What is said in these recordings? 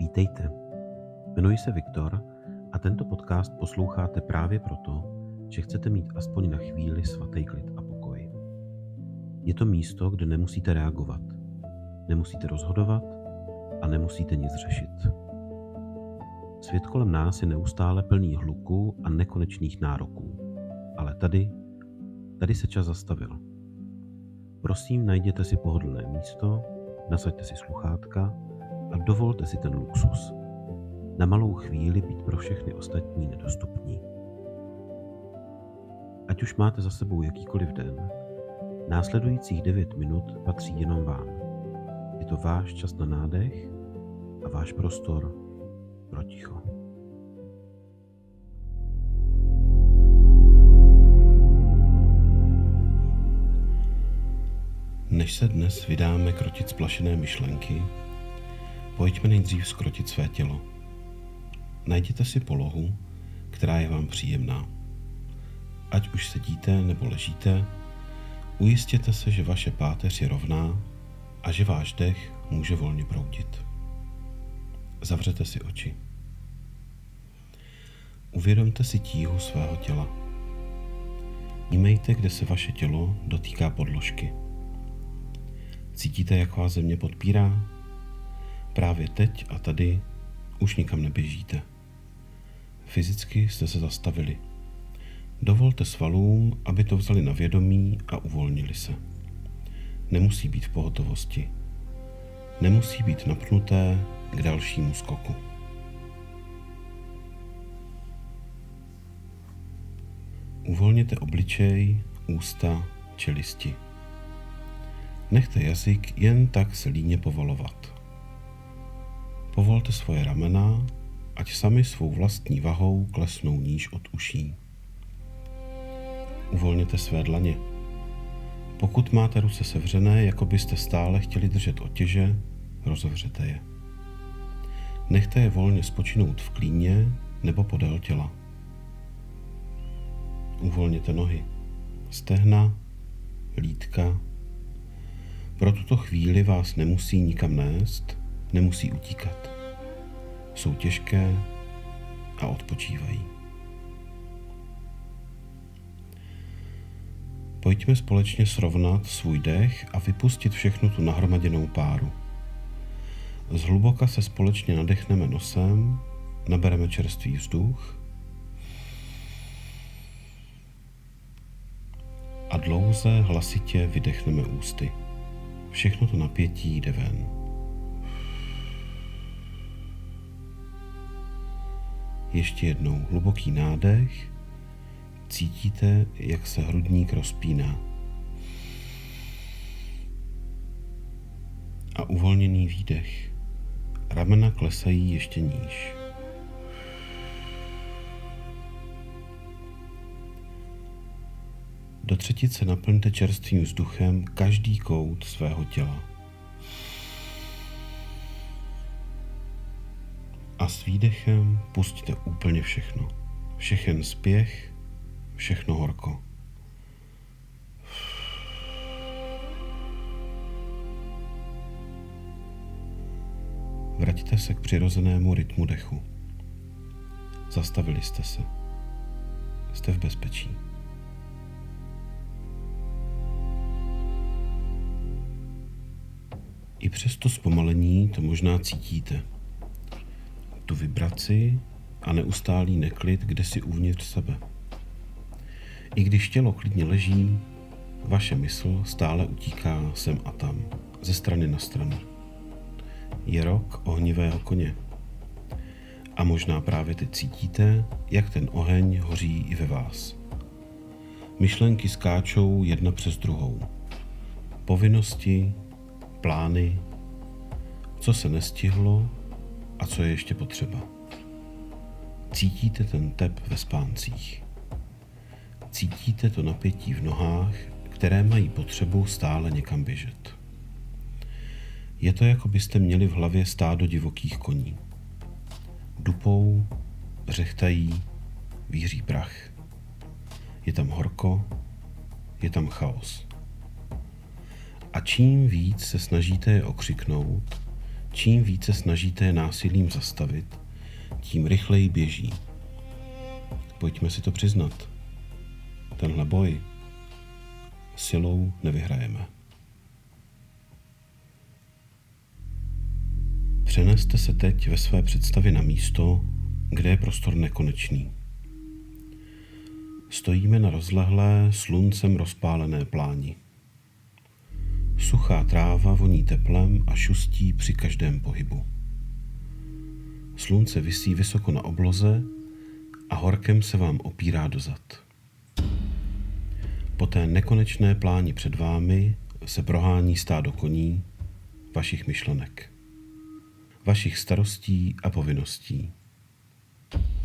Vítejte. Jmenuji se Viktor a tento podcast posloucháte právě proto, že chcete mít aspoň na chvíli svatý klid a pokoj. Je to místo, kde nemusíte reagovat, nemusíte rozhodovat a nemusíte nic řešit. Svět kolem nás je neustále plný hluku a nekonečných nároků, ale tady se čas zastavil. Prosím, najděte si pohodlné místo, nasaďte si sluchátka a dovolte si ten luxus. Na malou chvíli být pro všechny ostatní nedostupní. Ať už máte za sebou jakýkoliv den, následujících 9 minut patří jenom vám. Je to váš čas na nádech a váš prostor pro ticho. Než se dnes vydáme krotit splašené myšlenky, pojďme nejdřív zkrotit své tělo. Najděte si polohu, která je vám příjemná. Ať už sedíte nebo ležíte, ujistěte se, že vaše páteř je rovná a že váš dech může volně proudit. Zavřete si oči. Uvědomte si tíhu svého těla. Vnímejte, kde se vaše tělo dotýká podložky. Cítíte, jak vás země podpírá? Právě teď a tady už nikam neběžíte. Fyzicky jste se zastavili. Dovolte svalům, aby to vzali na vědomí a uvolnili se. Nemusí být v pohotovosti. Nemusí být napnuté k dalšímu skoku. Uvolněte obličej, ústa, čelisti. Nechte jazyk jen tak se líně povalovat. Povolte svoje ramena, ať sami svou vlastní vahou klesnou níž od uší. Uvolněte své dlaně. Pokud máte ruce sevřené, jako byste stále chtěli držet otěže, rozevřete je. Nechte je volně spočinout v klíně nebo podél těla. Uvolněte nohy, stehna, lítka. Pro tuto chvíli vás nemusí nikam nést, nemusí utíkat. Jsou těžké a odpočívají. Pojďme společně srovnat svůj dech a vypustit všechnu tu nahromaděnou páru. Zhluboka se společně nadechneme nosem, nabereme čerstvý vzduch a dlouze hlasitě vydechneme ústy. Všechno to napětí jde ven. Ještě jednou hluboký nádech. Cítíte, jak se hrudník rozpíná. A uvolněný výdech. Ramena klesají ještě níž. Do třetice naplňte čerstvým vzduchem každý kout svého těla. A s výdechem pusťte úplně všechno. Všechen spěch, všechno horko. Vraťte se k přirozenému rytmu dechu. Zastavili jste se. Jste v bezpečí. I přes to zpomalení to možná cítíte. Tu vibraci a neustálý neklid kdesi uvnitř sebe. I když tělo klidně leží, vaše mysl stále utíká sem a tam, ze strany na stranu. Je rok ohnivého koně. A možná právě teď cítíte, jak ten oheň hoří i ve vás. Myšlenky skáčou jedna přes druhou. Povinnosti, plány, co se nestihlo a co je ještě potřeba. Cítíte ten tep ve spáncích. Cítíte to napětí v nohách, které mají potřebu stále někam běžet. Je to, jako byste měli v hlavě stádo divokých koní. Dupou, řechtají, víří prach. Je tam horko, je tam chaos. A čím víc se snažíte je okřiknout, čím více snažíte je násilím zastavit, tím rychleji běží. Pojďme si to přiznat. Tenhle boj silou nevyhrajeme. Přeneste se teď ve své představě na místo, kde je prostor nekonečný. Stojíme na rozlehlé, sluncem rozpálené pláni. Suchá tráva voní teplem a šustí při každém pohybu. Slunce visí vysoko na obloze a horkem se vám opírá do zad. Po té nekonečné pláni před vámi se prohání stádo koní vašich myšlenek, vašich starostí a povinností,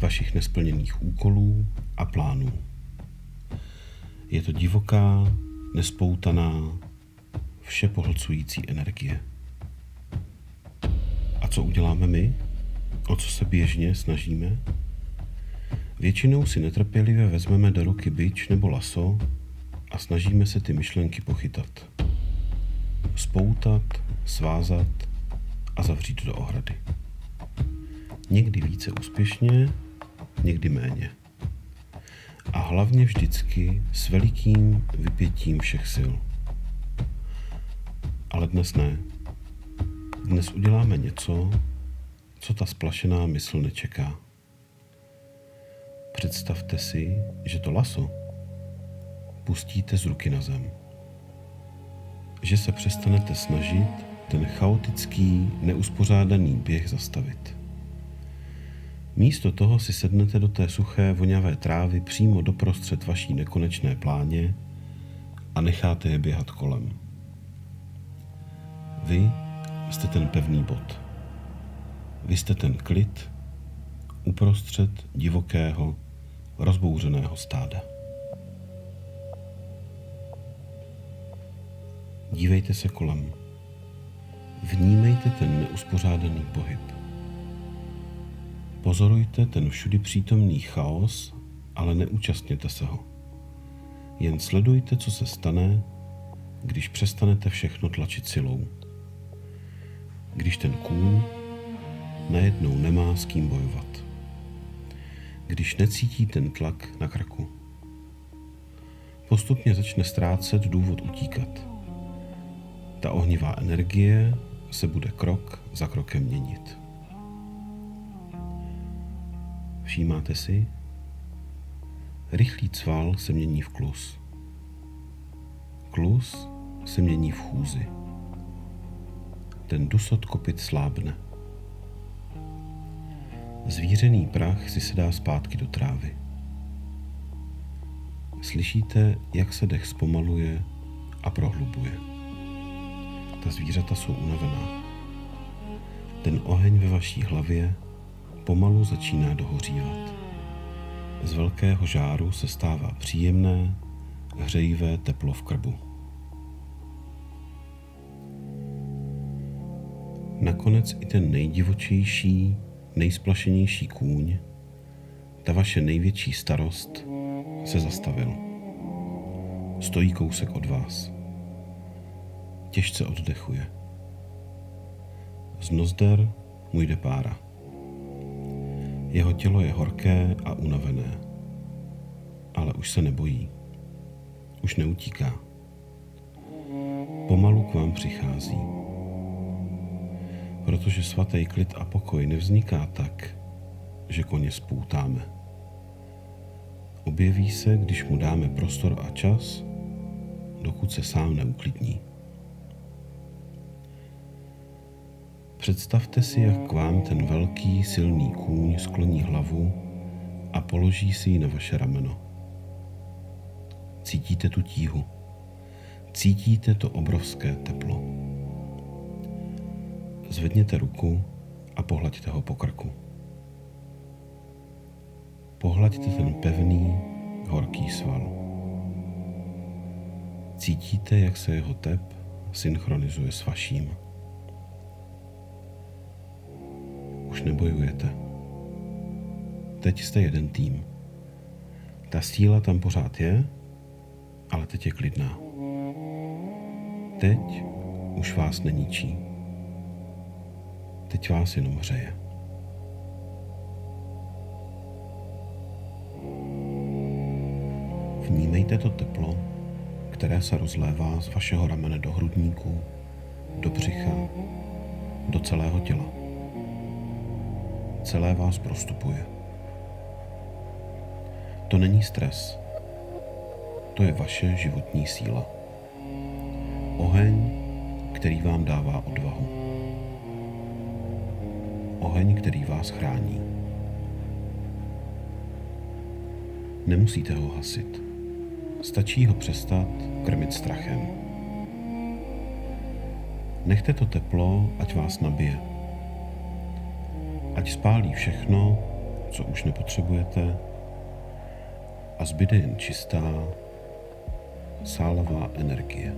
vašich nesplněných úkolů a plánů. Je to divoká, nespoutaná, všepohlcující energie. A co uděláme my? O co se běžně snažíme? Většinou si netrpělivě vezmeme do ruky bič nebo laso a snažíme se ty myšlenky pochytat. Spoutat, svázat a zavřít do ohrady. Někdy více úspěšně, někdy méně. A hlavně vždycky s velikým vypětím všech sil. Ale dnes ne. Dnes uděláme něco, co ta splašená mysl nečeká. Představte si, že to laso pustíte z ruky na zem. Že se přestanete snažit ten chaotický, neuspořádaný běh zastavit. Místo toho si sednete do té suché, voňavé trávy přímo doprostřed vaší nekonečné pláně a necháte je běhat kolem. Vy jste ten pevný bod. Vy jste ten klid uprostřed divokého, rozbouřeného stáda. Dívejte se kolem. Vnímejte ten neuspořádaný pohyb. Pozorujte ten všudy přítomný chaos, ale neúčastněte se ho. Jen sledujte, co se stane, když přestanete všechno tlačit silou. Když ten kůň najednou nemá s kým bojovat. Když necítí ten tlak na krku. Postupně začne ztrácet důvod utíkat. Ta ohnivá energie se bude krok za krokem měnit. Všímáte si? Rychlý cval se mění v klus. Klus se mění v chůzi. Ten dusot kopyt slábne. Zvířený prach si sedá zpátky do trávy. Slyšíte, jak se dech zpomaluje a prohlubuje. Ta zvířata jsou unavená. Ten oheň ve vaší hlavě pomalu začíná dohořívat. Z velkého žáru se stává příjemné, hřejivé teplo v krbu. Nakonec i ten nejdivočejší, nejsplašenější kůň, ta vaše největší starost, se zastavil. Stojí kousek od vás. Těžce oddechuje. Z nozder mu jde pára. Jeho tělo je horké a unavené. Ale už se nebojí. Už neutíká. Pomalu k vám přichází. Protože svatý klid a pokoj nevzniká tak, že koně spoutáme. Objeví se, když mu dáme prostor a čas, dokud se sám neuklidní. Představte si, jak k vám ten velký, silný kůň skloní hlavu a položí si ji na vaše rameno. Cítíte tu tíhu. Cítíte to obrovské teplo. Zvedněte ruku a pohlaďte ho po krku. Pohlaďte ten pevný, horký sval. Cítíte, jak se jeho tep synchronizuje s vaším. Už nebojujete. Teď jste jeden tým. Ta síla tam pořád je, ale teď je klidná. Teď už vás neničí. teď vás jenom hřeje. Vnímejte to teplo, které se rozlévá z vašeho ramene do hrudníku, do břicha, do celého těla. Celé vás prostupuje. To není stres. To je vaše životní síla. Oheň, který vám dává odvahu. Oheň, který vás chrání. Nemusíte ho hasit. Stačí ho přestat krmit strachem. Nechte to teplo, ať vás nabije. Ať spálí všechno, co už nepotřebujete, a zbyde jen čistá, sálavá energie.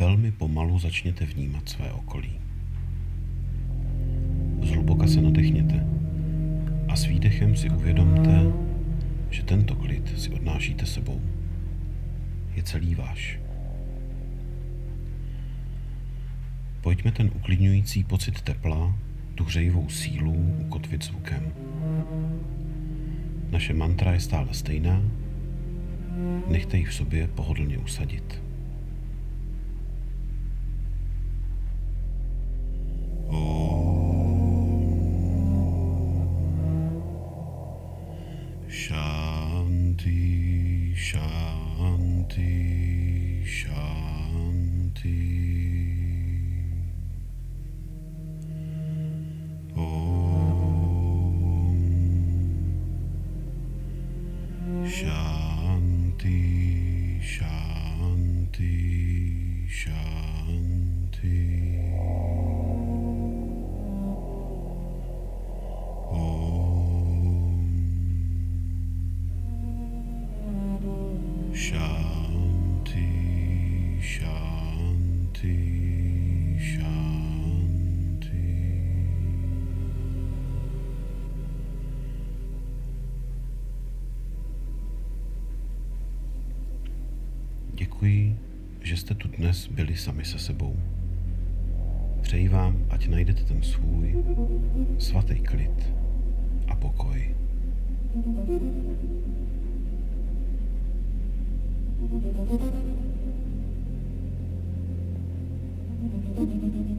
Velmi pomalu začněte vnímat své okolí. Zhluboka se nadechněte a s výdechem si uvědomte, že tento klid si odnášíte sebou. Je celý váš. Pojďme ten uklidňující pocit tepla, tu hřejivou sílu ukotvit zvukem. Naše mantra je stále stejná, nechte ji v sobě pohodlně usadit. Shanti, Shanti, Shanti. Om Shanti, Shanti, Shanti. Shanti, Shanti, Shanti. Děkuji, že jste tu dnes byli sami se sebou. Přeji vám, ať najdete ten svůj svatý klid a pokoj. Thank you.